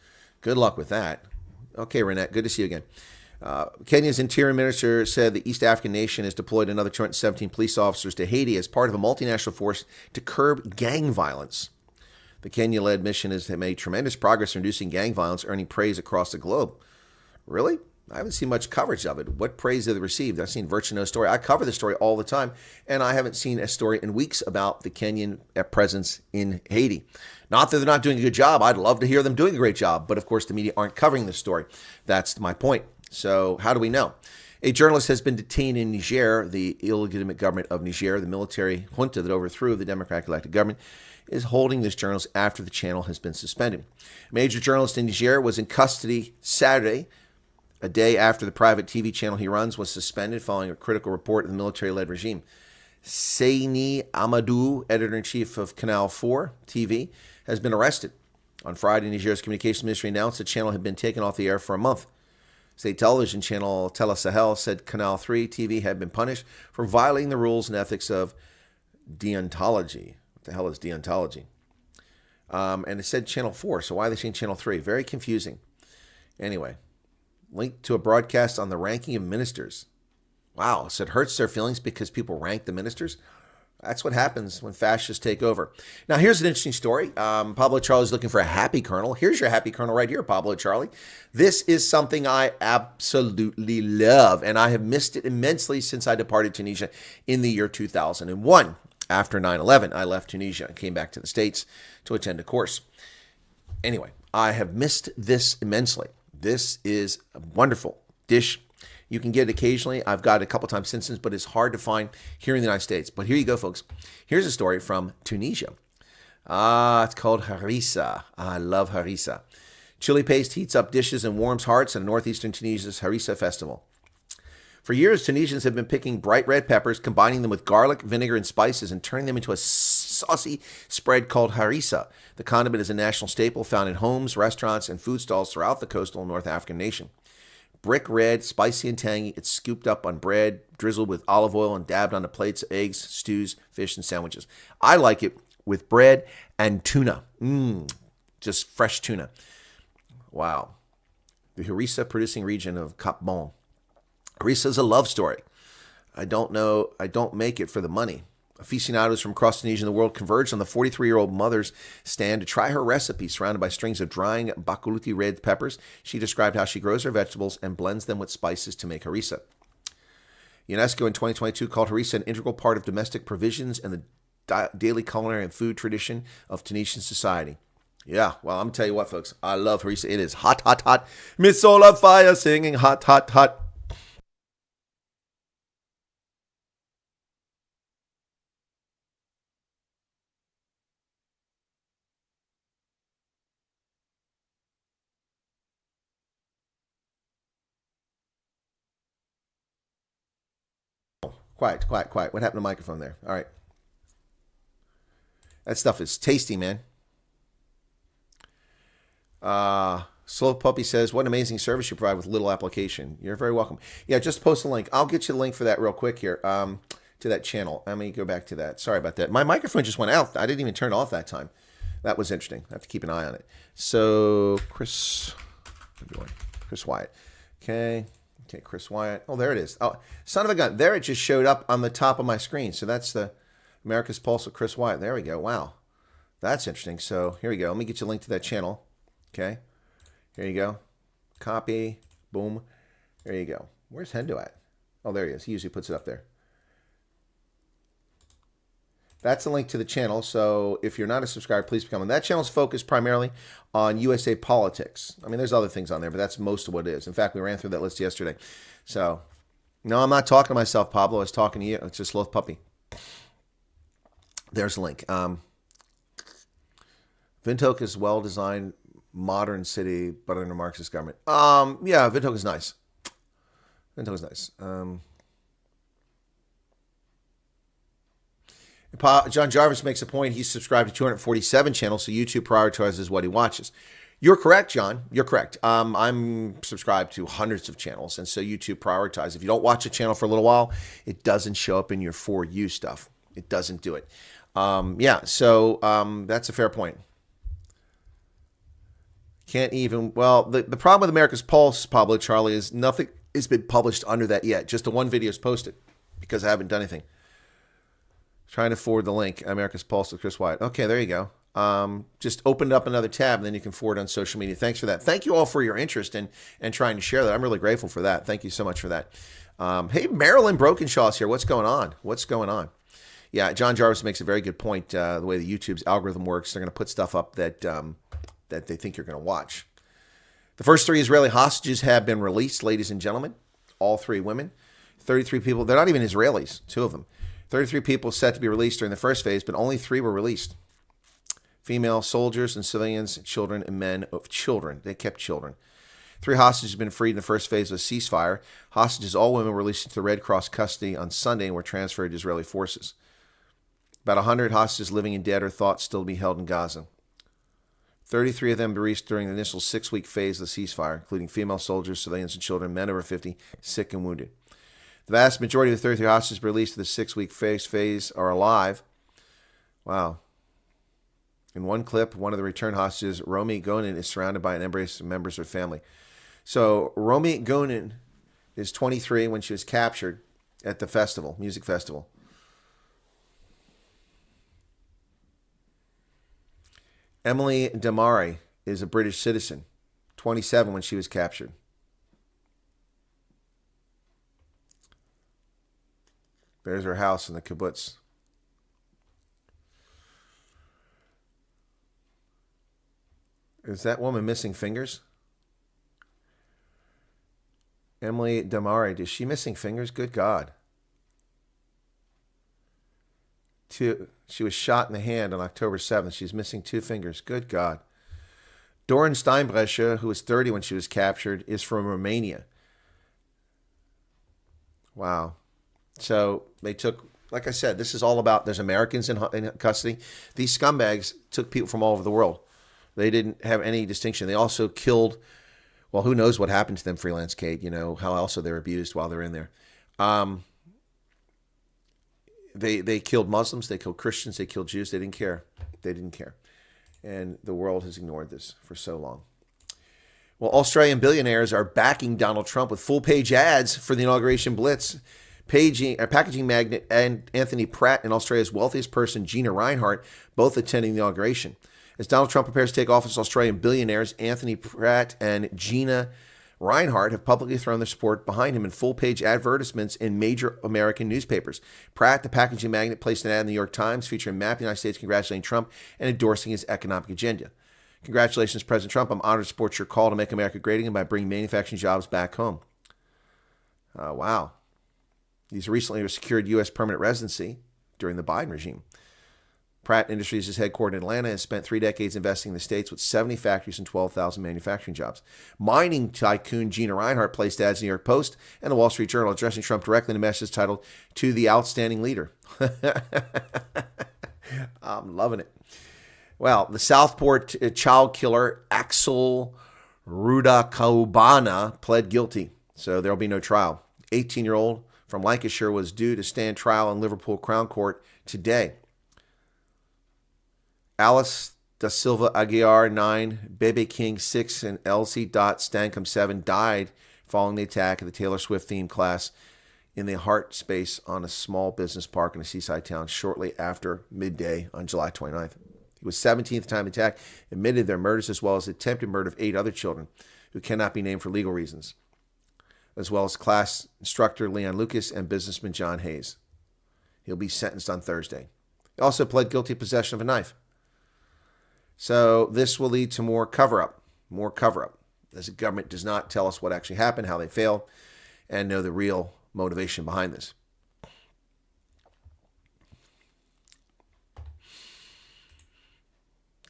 Good luck with that. Okay, Renette, good to see you again. Kenya's Interior Minister said the East African nation has deployed another 217 police officers to Haiti as part of a multinational force to curb gang violence. The Kenya-led mission has made tremendous progress in reducing gang violence, earning praise across the globe. Really? I haven't seen much coverage of it. What praise have they received? I've seen virtually no story. I cover the story all the time, and I haven't seen a story in weeks about the Kenyan presence in Haiti. Not that they're not doing a good job. I'd love to hear them doing a great job, but of course the media aren't covering this story. That's my point. So how do we know? A journalist has been detained in Niger. The illegitimate government of Niger, the military junta that overthrew the democratically elected government, is holding this journalist after the channel has been suspended. A major journalist in Niger was in custody Saturday, a day after the private TV channel he runs was suspended following a critical report of the military-led regime. Seyni Amadou, editor-in-chief of Canal 4 TV, has been arrested. On Friday, Niger's communications ministry announced the channel had been taken off the air for a month. State television channel Tele Sahel said Canal 3 TV had been punished for violating the rules and ethics of deontology. What the hell is deontology? And it said Channel 4, so why are they saying Channel 3? Very confusing. Anyway, linked to a broadcast on the ranking of ministers. Wow, so it hurts their feelings because people rank the ministers? That's what happens when fascists take over. Now, here's an interesting story. Pablo Charlie's looking for a happy kernel. Here's your happy kernel right here, Pablo Charlie. This is something I absolutely love, and I have missed it immensely since I departed Tunisia in the year 2001. After 9/11, I left Tunisia and came back to the States to attend a course. Anyway, I have missed this immensely. This is a wonderful dish. You can get it occasionally. I've got it a couple times since, but it's hard to find here in the United States. But here you go, folks. Here's a story from Tunisia. It's called Harissa. I love Harissa. Chili paste heats up dishes and warms hearts at a northeastern Tunisia's Harissa festival. For years, Tunisians have been picking bright red peppers, combining them with garlic, vinegar, and spices, and turning them into a saucy spread called harissa. The condiment is a national staple found in homes, restaurants, and food stalls throughout the coastal North African nation. Brick red, spicy and tangy, it's scooped up on bread, drizzled with olive oil, and dabbed onto plates of eggs, stews, fish, and sandwiches. I like it with bread and tuna. Just fresh tuna. Wow. The harissa producing region of Cap Bon. Harissa is a love story. I don't make it for the money. Aficionados from across Tunisia and the world converged on the 43-year-old mother's stand to try her recipe, surrounded by strings of drying bakulithi red peppers. She described how she grows her vegetables and blends them with spices to make harissa. UNESCO in 2022 called harissa an integral part of domestic provisions and the daily culinary and food tradition of Tunisian society. Yeah, well, I'm going to tell you what, folks. I love harissa. It is hot, hot, hot. Miss Soul of Fire singing hot, hot, hot. Quiet. What happened to the microphone there? All right. That stuff is tasty, man. Slow Puppy says, what an amazing service you provide with little application. You're very welcome. Yeah, just post a link. I'll get you the link for that real quick here, to that channel. Let me go back to that. Sorry about that. My microphone just went out. I didn't even turn it off that time. That was interesting. I have to keep an eye on it. So, Chris Wyatt. Okay, Chris Wyatt. Oh, there it is. Oh, son of a gun. There it just showed up on the top of my screen. So that's the America's Pulse of Chris Wyatt. There we go. Wow. That's interesting. So here we go. Let me get you a link to that channel. Okay. Here you go. Copy. Boom. There you go. Where's Hendo at? Oh, there he is. He usually puts it up there. That's a link to the channel. So if you're not a subscriber, please become one. That channel is focused primarily on USA politics. I mean, there's other things on there, but that's most of what it is. In fact, we ran through that list yesterday. So, no, I'm not talking to myself, Pablo. I was talking to you. It's just Sloth Puppy. There's a link. Windhoek is well-designed, modern city, but under Marxist government. Yeah, Windhoek is nice. Windhoek is nice. John Jarvis makes a point. He's subscribed to 247 channels, so YouTube prioritizes what he watches. You're correct, John. You're correct. I'm subscribed to hundreds of channels, and so YouTube prioritizes. If you don't watch a channel for a little while, it doesn't show up in your For You stuff. It doesn't do it. Yeah, so that's a fair point. Can't even, well, the problem with America's Pulse, Pablo Charlie, is nothing has been published under that yet. Just the one video is posted because I haven't done anything. Trying to forward the link, America's Pulse with Chris Wyatt. Okay, there you go. Just opened up another tab, and then you can forward on social media. Thanks for that. Thank you all for your interest and trying to share that. I'm really grateful for that. Thank you so much for that. Hey, Marilyn Brokenshaw's here. What's going on? What's going on? Yeah, John Jarvis makes a very good point. The way the YouTube's algorithm works, they're going to put stuff up that that they think you're going to watch. The first 3 Israeli hostages have been released, ladies and gentlemen. All 3 women. 33 people. They're not even Israelis, 2 of them. 33 people set to be released during the first phase, but only 3 were released. Female soldiers and civilians, children and men of children. They kept children. 3 hostages have been freed in the first phase of a ceasefire. Hostages, all women, were released into the Red Cross custody on Sunday and were transferred to Israeli forces. About 100 hostages, living and dead, are thought still to be held in Gaza. 33 of them were released during the initial 6-week phase of the ceasefire, including female soldiers, civilians and children, men over 50, sick and wounded. The vast majority of the 33 hostages released to the 6-week phase are alive. Wow. In one clip, one of the return hostages, Romy Gonen, is surrounded by an embrace of members of her family. So Romy Gonen is 23 when she was captured at the festival, music festival. Emily Damari is a British citizen, 27 when she was captured. There's her house in the kibbutz. Is that woman missing fingers? Emily Damari, is she missing fingers? Good God. She was shot in the hand on October 7th. She's missing 2 fingers. Good God. Doran Steinbrecher, who was 30 when she was captured, is from Romania. Wow. So they took, like I said, this is all about, there's Americans in custody. These scumbags took people from all over the world. They didn't have any distinction. They also killed, well, who knows what happened to them, Freelance Kate, how else are they abused while they're in there. They killed Muslims, they killed Christians, they killed Jews. They didn't care. They didn't care. And the world has ignored this for so long. Well, Australian billionaires are backing Donald Trump with full-page ads for the inauguration blitz. Packaging magnate and Anthony Pratt and Australia's wealthiest person, Gina Rinehart, both attending the inauguration. As Donald Trump prepares to take office, Australian billionaires Anthony Pratt and Gina Rinehart have publicly thrown their support behind him in full-page advertisements in major American newspapers. Pratt, the packaging magnate, placed an ad in the New York Times featuring a map of the United States congratulating Trump and endorsing his economic agenda. Congratulations, President Trump. I'm honored to support your call to make America great again by bringing manufacturing jobs back home. Wow. He's recently secured U.S. permanent residency during the Biden regime. Pratt Industries is headquartered in Atlanta and has spent 3 decades investing in the states with 70 factories and 12,000 manufacturing jobs. Mining tycoon Gina Rinehart placed ads in the New York Post and the Wall Street Journal addressing Trump directly in a message titled, "To the Outstanding Leader." I'm loving it. Well, the Southport child killer Axel Rudakaubana pled guilty, so there will be no trial. 18-year-old from Lancashire was due to stand trial in Liverpool Crown Court today. Alice da Silva Aguiar, 9, Bebe King, 6, and Elsie Dot Stancombe, 7, died following the attack of the Taylor Swift-themed class in the Hart Space on a small business park in a seaside town shortly after midday on July 29th. He was 17th at the time of the attack, admitted their murders as well as the attempted murder of 8 other children who cannot be named for legal reasons, as well as class instructor Leon Lucas and businessman John Hayes. He'll be sentenced on Thursday. He also pled guilty to possession of a knife. So this will lead to more cover-up, as the government does not tell us what actually happened, how they failed, and know the real motivation behind this.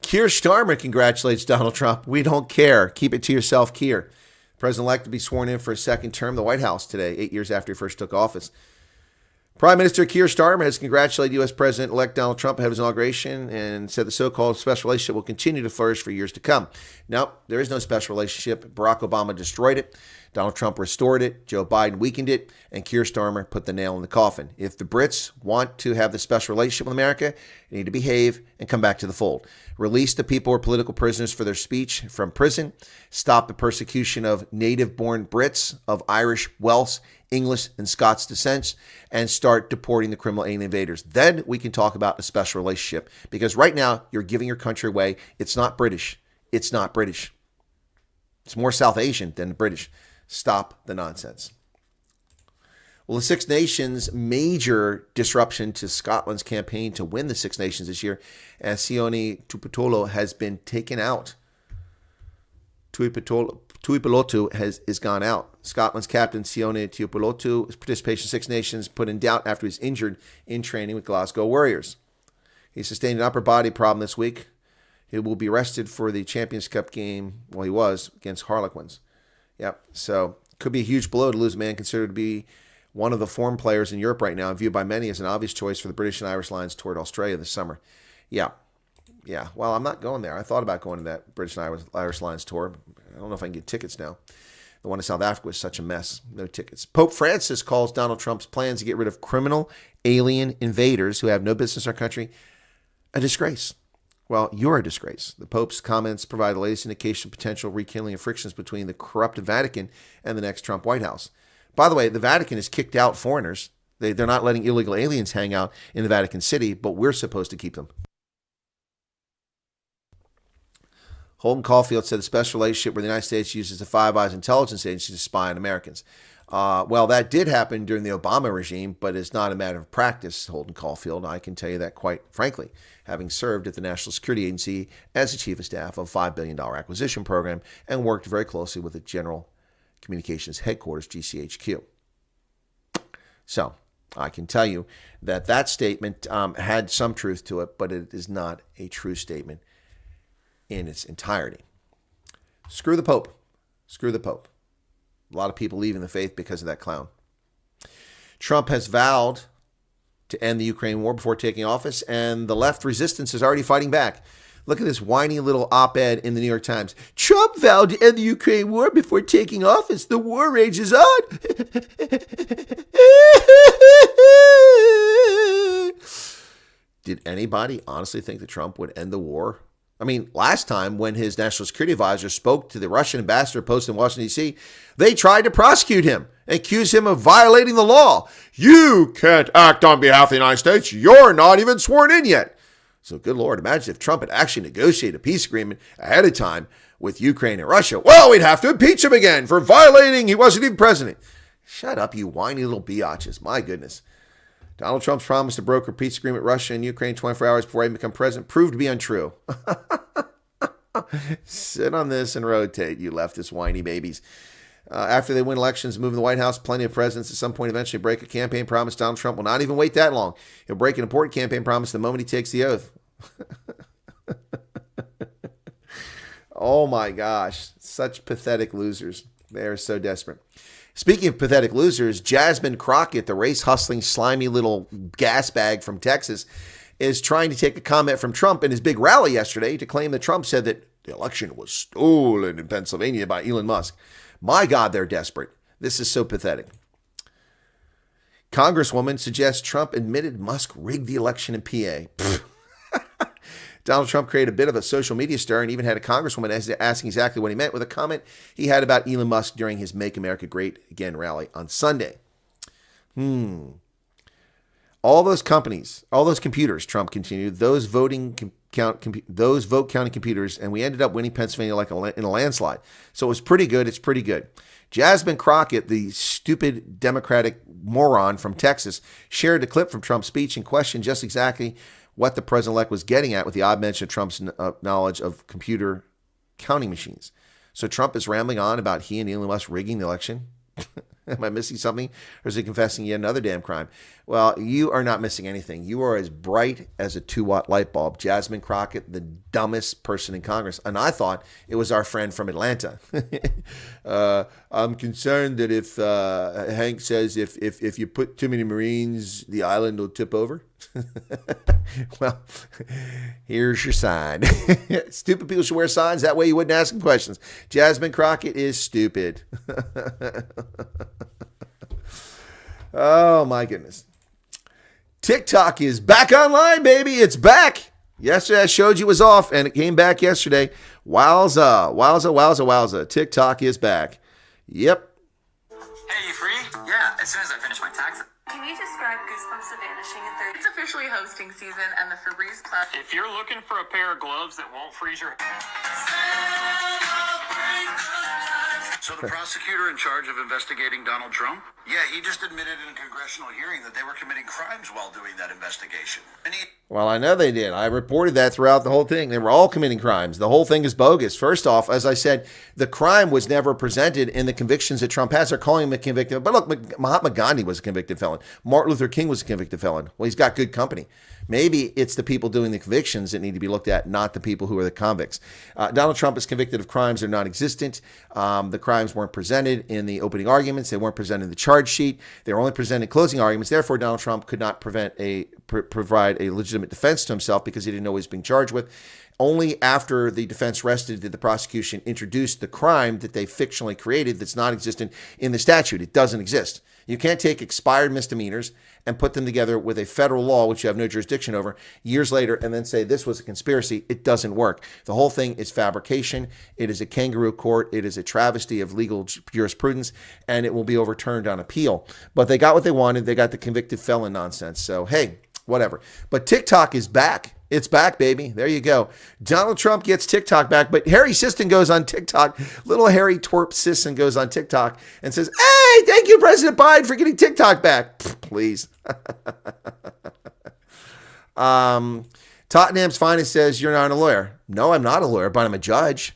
Keir Starmer congratulates Donald Trump. We don't care. Keep it to yourself, Keir. President-elect to be sworn in for a second term in the White House today, 8 years after he first took office. Prime Minister Keir Starmer has congratulated U.S. President-elect Donald Trump ahead of his inauguration and said the so-called special relationship will continue to flourish for years to come. No, there is no special relationship. Barack Obama destroyed it. Donald Trump restored it. Joe Biden weakened it. And Keir Starmer put the nail in the coffin. If the Brits want to have the special relationship with America, they need to behave and come back to the fold. Release the people who are political prisoners for their speech from prison. Stop the persecution of native-born Brits of Irish, Welsh, English, and Scots descent, and start deporting the criminal alien invaders. Then we can talk about a special relationship. Because right now, you're giving your country away. It's not British. It's not British. It's more South Asian than British. Stop the nonsense. Well, the Six Nations, major disruption to Scotland's campaign to win the Six Nations this year, as Sione Tuipulotu has been taken out. Tuipulotu has gone out. Scotland's captain, Sione Tuipulotu's participation in Six Nations put in doubt after he was injured in training with Glasgow Warriors. He sustained an upper body problem this week. He will be rested for the Champions Cup game, well, he was, against Harlequins. Yep, so could be a huge blow to lose a man considered to be one of the form players in Europe right now, and viewed by many as an obvious choice for the British and Irish Lions toward Australia this summer. Yeah. Well, I'm not going there. I thought about going to that British and Irish Lions tour. I don't know if I can get tickets now. The one in South Africa was such a mess. No tickets. Pope Francis calls Donald Trump's plans to get rid of criminal alien invaders who have no business in our country a disgrace. Well, you're a disgrace. The Pope's comments provide the latest indication of potential rekindling of frictions between the corrupt Vatican and the next Trump White House. By the way, the Vatican has kicked out foreigners. They're not letting illegal aliens hang out in the Vatican City, but we're supposed to keep them. Holden Caulfield said the special relationship where the United States uses the Five Eyes intelligence agency to spy on Americans. Well, that did happen during the Obama regime, but it's not a matter of practice, Holden Caulfield. I can tell you that quite frankly, having served at the National Security Agency as the chief of staff of a $5 billion acquisition program and worked very closely with the General Communications Headquarters, GCHQ. So I can tell you that that statement had some truth to it, but it is not a true statement in its entirety. Screw the Pope. Screw the Pope. A lot of people leaving the faith because of that clown. Trump has vowed to end the Ukraine war before taking office, and the left resistance is already fighting back. Look at this whiny little op-ed in the New York Times. Trump vowed to end the Ukraine war before taking office. The war rages on. Did anybody honestly think that Trump would end the war? I mean, last time when his national security advisor spoke to the Russian ambassador posted in Washington, D.C., they tried to prosecute him and accuse him of violating the law. You can't act on behalf of the United States. You're not even sworn in yet. So good Lord, imagine if Trump had actually negotiated a peace agreement ahead of time with Ukraine and Russia. Well, we'd have to impeach him again for violating. He wasn't even president. Shut up, you whiny little biatches. My goodness. Donald Trump's promise to broker a peace agreement with Russia and Ukraine 24 hours before he became president proved to be untrue. Sit on this and rotate, you leftist whiny babies. After they win elections, move in the White House, plenty of presidents at some point eventually break a campaign promise. Donald Trump will not even wait that long. He'll break an important campaign promise the moment he takes the oath. Oh my gosh, such pathetic losers. They are so desperate. Speaking of pathetic losers, Jasmine Crockett, the race-hustling, slimy little gas bag from Texas, is trying to take a comment from Trump in his big rally yesterday to claim that Trump said that the election was stolen in Pennsylvania by Elon Musk. My God, they're desperate. This is so pathetic. Congresswoman suggests Trump admitted Musk rigged the election in PA. Donald Trump created a bit of a social media stir and even had a congresswoman asking exactly what he meant with a comment he had about Elon Musk during his Make America Great Again rally on Sunday. All those companies, all those computers, Trump continued, those vote counting computers, and we ended up winning Pennsylvania like in a landslide. So it was pretty good. It's pretty good. Jasmine Crockett, the stupid Democratic moron from Texas, shared a clip from Trump's speech and questioned just exactly what the president-elect was getting at with the odd mention of Trump's knowledge of computer counting machines. So Trump is rambling on about he and Elon Musk rigging the election. Am I missing something? Or is he confessing yet another damn crime? Well, you are not missing anything. You are as bright as a 2-watt light bulb. Jasmine Crockett, the dumbest person in Congress. And I thought it was our friend from Atlanta. I'm concerned that if Hank says if you put too many Marines, the island will tip over. Well, here's your sign. Stupid people should wear signs. That way you wouldn't ask them questions. Jasmine Crockett is stupid. Oh, my goodness. TikTok is back online, baby. It's back. Yesterday I showed you it was off, and it came back yesterday. Wowza, wowza, wowza, wowza. TikTok is back. Yep. Hey, you free? Yeah, as soon as I finish my taxes. Can you describe Goosebumps of Vanishing in 30? It's officially hosting season, and the Febreze Club. If you're looking for a pair of gloves that won't freeze your... So the prosecutor in charge of investigating Donald Trump? Yeah, he just admitted in a congressional hearing that they were committing crimes while doing that investigation. Well, I know they did. I reported that throughout the whole thing. They were all committing crimes. The whole thing is bogus. First off, as I said, the crime was never presented in the convictions that Trump has. They're calling him a convicted. But look, Mahatma Gandhi was a convicted felon. Martin Luther King was a convicted felon. Well, he's got good company. Maybe it's the people doing the convictions that need to be looked at, not the people who are the convicts. Donald Trump is convicted of crimes that are non-existent. The crimes weren't presented in the opening arguments. They weren't presented in the charge sheet. They were only presented in closing arguments. Therefore, Donald Trump could not provide a legitimate defense to himself because he didn't know what he was being charged with. Only after the defense rested did the prosecution introduce the crime that they fictionally created that's non-existent in the statute. It doesn't exist. You can't take expired misdemeanors and put them together with a federal law, which you have no jurisdiction over, years later, and then say this was a conspiracy. It doesn't work. The whole thing is fabrication. It is a kangaroo court. It is a travesty of legal jurisprudence, and it will be overturned on appeal. But they got what they wanted. They got the convicted felon nonsense. So, hey, whatever. But TikTok is back. It's back, baby. There you go. Donald Trump gets TikTok back, but Harry Sisson goes on TikTok. Little Harry Twerp Sisson goes on TikTok and says, hey, thank you, President Biden, for getting TikTok back. Please. Tottenham's finest says, you're not a lawyer. No, I'm not a lawyer, but I'm a judge.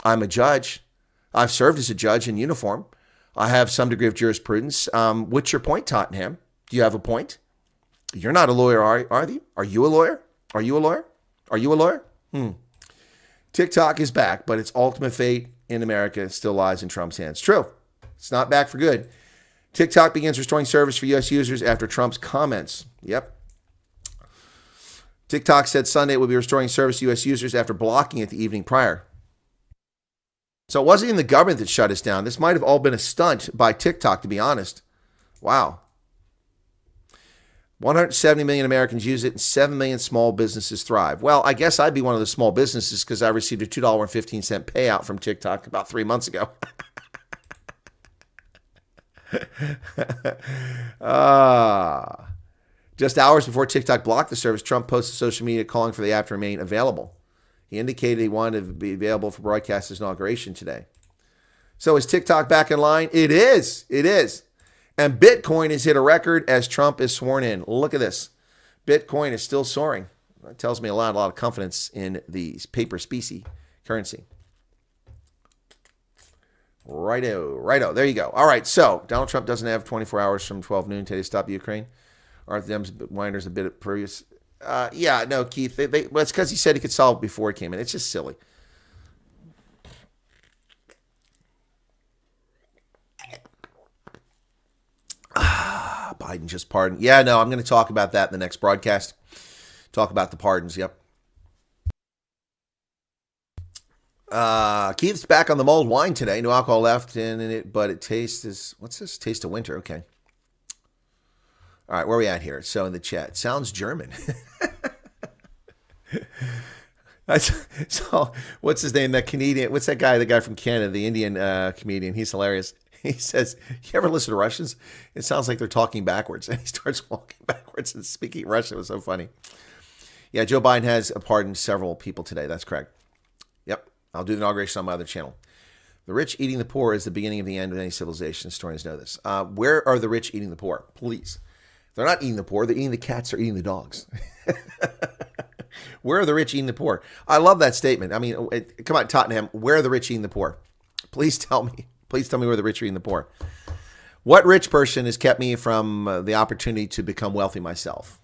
I'm a judge. I've served as a judge in uniform. I have some degree of jurisprudence. What's your point, Tottenham? Do you have a point? You're not a lawyer, are you? Are you a lawyer? Are you a lawyer? Are you a lawyer? TikTok is back, but its ultimate fate in America still lies in Trump's hands. True. It's not back for good. TikTok begins restoring service for U.S. users after Trump's comments. Yep. TikTok said Sunday it would be restoring service to U.S. users after blocking it the evening prior. So it wasn't even the government that shut us down. This might have all been a stunt by TikTok, to be honest. Wow. 170 million Americans use it and 7 million small businesses thrive. Well, I guess I'd be one of the small businesses because I received a $2.15 payout from TikTok about 3 months ago. Just hours before TikTok blocked the service, Trump posted social media calling for the app to remain available. He indicated he wanted to be available for broadcast his inauguration today. So is TikTok back in line? It is. It is. And Bitcoin has hit a record as Trump is sworn in. Look at this. Bitcoin is still soaring. That tells me a lot of confidence in the paper specie currency. Righto. There you go. All right. So Donald Trump doesn't have 24 hours from 12 noon today to stop Ukraine. Aren't them winders a bit previous? Yeah, no, Keith. Well, it's because he said he could solve it before he came in. It's just silly. Biden just pardoned. Yeah, no, I'm going to talk about that in the next broadcast. Talk about the pardons. Yep. Keith's back on the mulled wine today. No alcohol left in it, but it tastes what's this? Taste of winter. Okay. All right, where are we at here? So in the chat, sounds German. So what's his name? That Canadian. What's that guy? The guy from Canada, the Indian comedian. He's hilarious. He says, "You ever listen to Russians? It sounds like they're talking backwards." And he starts walking backwards and speaking Russian. It was so funny. Yeah, Joe Biden has pardoned several people today. That's correct. Yep, I'll do the inauguration on my other channel. The rich eating the poor is the beginning of the end of any civilization. Historians know this. Where are the rich eating the poor? Please. They're not eating the poor. They're eating the cats. They're eating the dogs. Where are the rich eating the poor? I love that statement. I mean, come on, Tottenham. Where are the rich eating the poor? Please tell me. Please tell me where the rich are eating the poor. What rich person has kept me from the opportunity to become wealthy myself?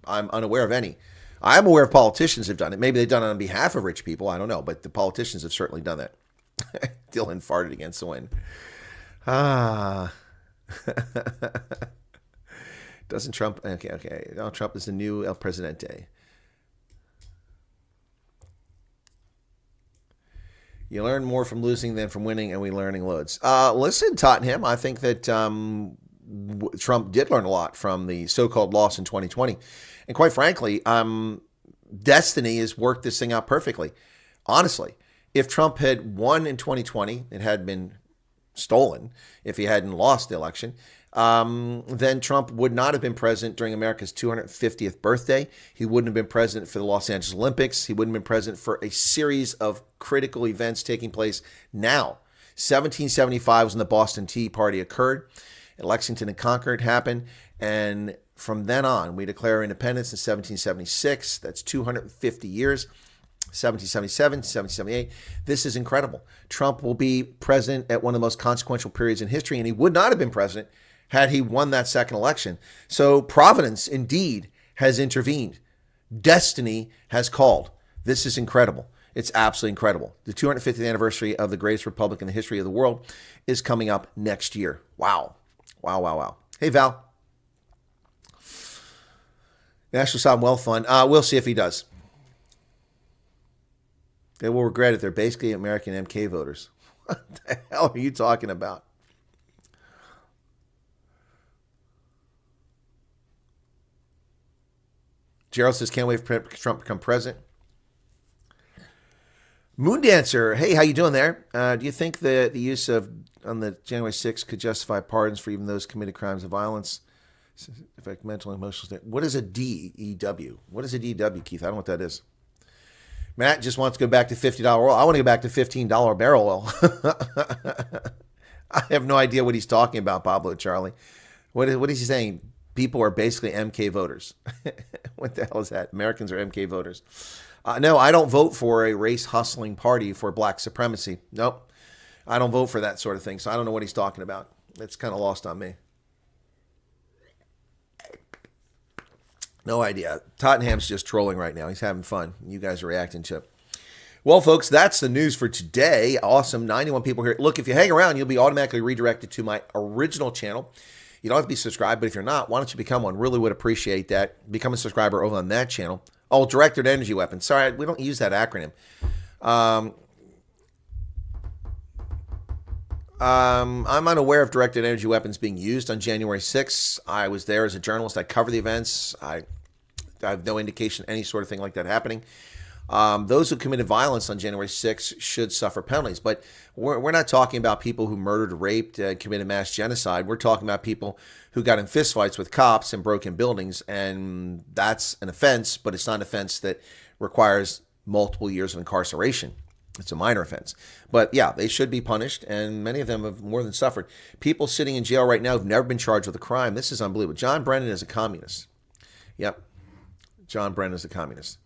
I'm unaware of any. I'm aware of politicians have done it. Maybe they've done it on behalf of rich people. I don't know. But the politicians have certainly done that. Dylan farted against the wind. Doesn't Trump... Okay. Donald Trump is the new El Presidente. You learn more from losing than from winning, and we're learning loads. Listen, Tottenham, I think that Trump did learn a lot from the so-called loss in 2020. And quite frankly, destiny has worked this thing out perfectly. Honestly, if Trump had won in 2020, it had been stolen, if he hadn't lost the election, then Trump would not have been president during America's 250th birthday. He wouldn't have been president for the Los Angeles Olympics. He wouldn't have been president for a series of critical events taking place now. 1775 was when the Boston Tea Party occurred. Lexington and Concord happened. And from then on, we declare our independence in 1776. That's 250 years. 1777, 1778. This is incredible. Trump will be president at one of the most consequential periods in history, and he would not have been president had he won that second election. So Providence indeed has intervened. Destiny has called. This is incredible. It's absolutely incredible. The 250th anniversary of the greatest republic in the history of the world is coming up next year. Wow. Hey, Val. National Sovereign Wealth Fund. We'll see if he does. They will regret it. They're basically American MK voters. What the hell are you talking about? Gerald says, can't wait for Trump to become president. Moon Dancer, hey, how you doing there? Do you think the use of on the January 6th could justify pardons for even those committed crimes of violence? Affect mental and emotional state. What is a DEW? What is a DEW, Keith? I don't know what that is. Matt just wants to go back to $50 oil. I want to go back to $15 barrel oil. I have no idea what he's talking about, Pablo Charlie. What is he saying? People are basically MK voters. What the hell is that? Americans are MK voters. No, I don't vote for a race-hustling party for black supremacy. Nope. I don't vote for that sort of thing, so I don't know what he's talking about. It's kind of lost on me. No idea. Tottenham's just trolling right now. He's having fun. You guys are reacting to it. Well, folks, that's the news for today. Awesome. 91 people here. Look, if you hang around, you'll be automatically redirected to my original channel. You don't have to be subscribed, but if you're not, why don't you become one? Really would appreciate that. Become a subscriber over on that channel. Oh, directed energy weapons. Sorry, we don't use that acronym. I'm unaware of directed energy weapons being used on January 6th. I was there as a journalist. I cover the events. I have no indication any sort of thing like that happening. Those who committed violence on January 6th should suffer penalties. But we're not talking about people who murdered, raped, committed mass genocide. We're talking about people who got in fistfights with cops and broke in buildings. And that's an offense, but it's not an offense that requires multiple years of incarceration. It's a minor offense. But yeah, they should be punished, and many of them have more than suffered. People sitting in jail right now have never been charged with a crime. This is unbelievable. John Brennan is a communist. Yep. John Brennan is a communist.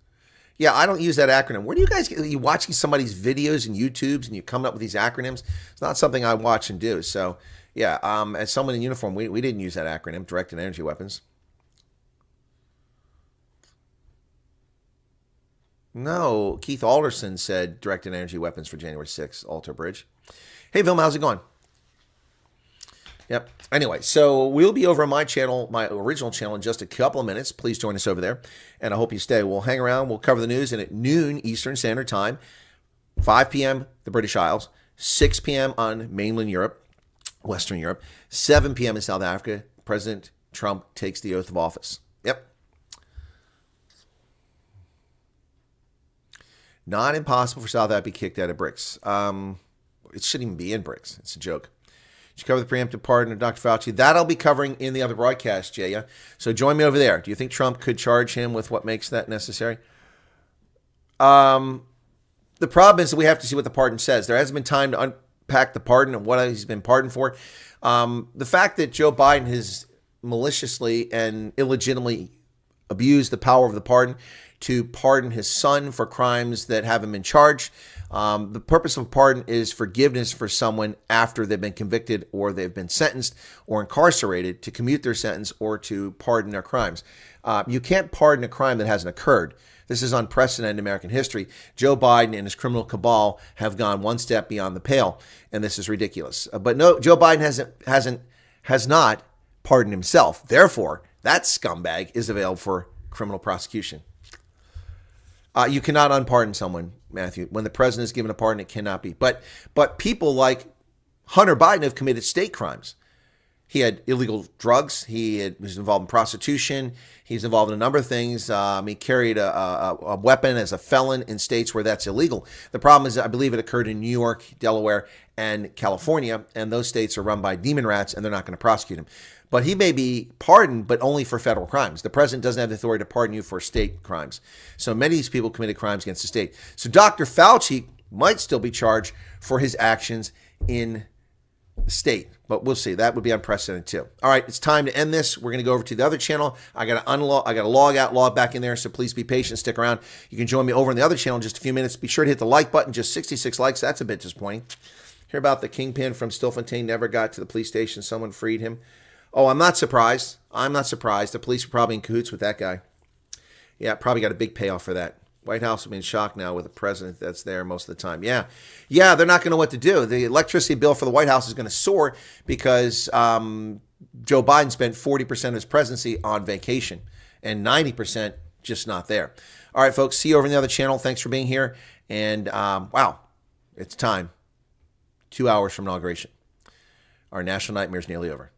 Yeah, I don't use that acronym. Where do you guys get? Are you watching somebody's videos and YouTubes and you're coming up with these acronyms? It's not something I watch and do. So, yeah, as someone in uniform, we didn't use that acronym, directed energy weapons. No, Keith Alderson said directed energy weapons for January 6th, Alter Bridge. Hey, Vilma, how's it going? Yep. Anyway, so we'll be over on my channel, my original channel, in just a couple of minutes. Please join us over there, and I hope you stay. We'll hang around. We'll cover the news, and at noon Eastern Standard Time, 5 p.m. the British Isles, 6 p.m. on mainland Europe, Western Europe, 7 p.m. in South Africa, President Trump takes the oath of office. Yep. Not impossible for South Africa to be kicked out of BRICS. It shouldn't even be in BRICS. It's a joke. Should cover the preemptive pardon of Dr. Fauci. That I'll be covering in the other broadcast, Jaya. So join me over there. Do you think Trump could charge him with what makes that necessary? The problem is that we have to see what the pardon says. There hasn't been time to unpack the pardon and what he's been pardoned for. The fact that Joe Biden has maliciously and illegitimately abused the power of the pardon to pardon his son for crimes that haven't been charged. The purpose of a pardon is forgiveness for someone after they've been convicted or they've been sentenced or incarcerated to commute their sentence or to pardon their crimes. You can't pardon a crime that hasn't occurred. This is unprecedented in American history. Joe Biden and his criminal cabal have gone one step beyond the pale, and this is ridiculous. But no, Joe Biden has not pardoned himself. Therefore, that scumbag is available for criminal prosecution. You cannot unpardon someone, Matthew. When the president is given a pardon, it cannot be. But people like Hunter Biden have committed state crimes. He had illegal drugs. He was involved in prostitution. He's involved in a number of things. He carried a weapon as a felon in states where that's illegal. The problem is, I believe it occurred in New York, Delaware, and California, and those states are run by demon rats, and they're not going to prosecute him. But he may be pardoned, but only for federal crimes. The president doesn't have the authority to pardon you for state crimes. So many of these people committed crimes against the state. So Dr. Fauci might still be charged for his actions in the state, but we'll see. That would be unprecedented too. All right, it's time to end this. We're going to go over to the other channel. I got to log out, log back in there. So please be patient, stick around. You can join me over on the other channel in just a few minutes. Be sure to hit the like button. Just 66 likes. That's a bit disappointing. Hear about the kingpin from Stillfontein never got to the police station. Someone freed him. Oh, I'm not surprised. I'm not surprised. The police were probably in cahoots with that guy. Yeah, probably got a big payoff for that. White House will be in shock now with a president that's there most of the time. Yeah, they're not going to know what to do. The electricity bill for the White House is going to soar because Joe Biden spent 40% of his presidency on vacation and 90% just not there. All right, folks, see you over in the other channel. Thanks for being here. And wow, it's time. 2 hours from inauguration. Our national nightmare is nearly over.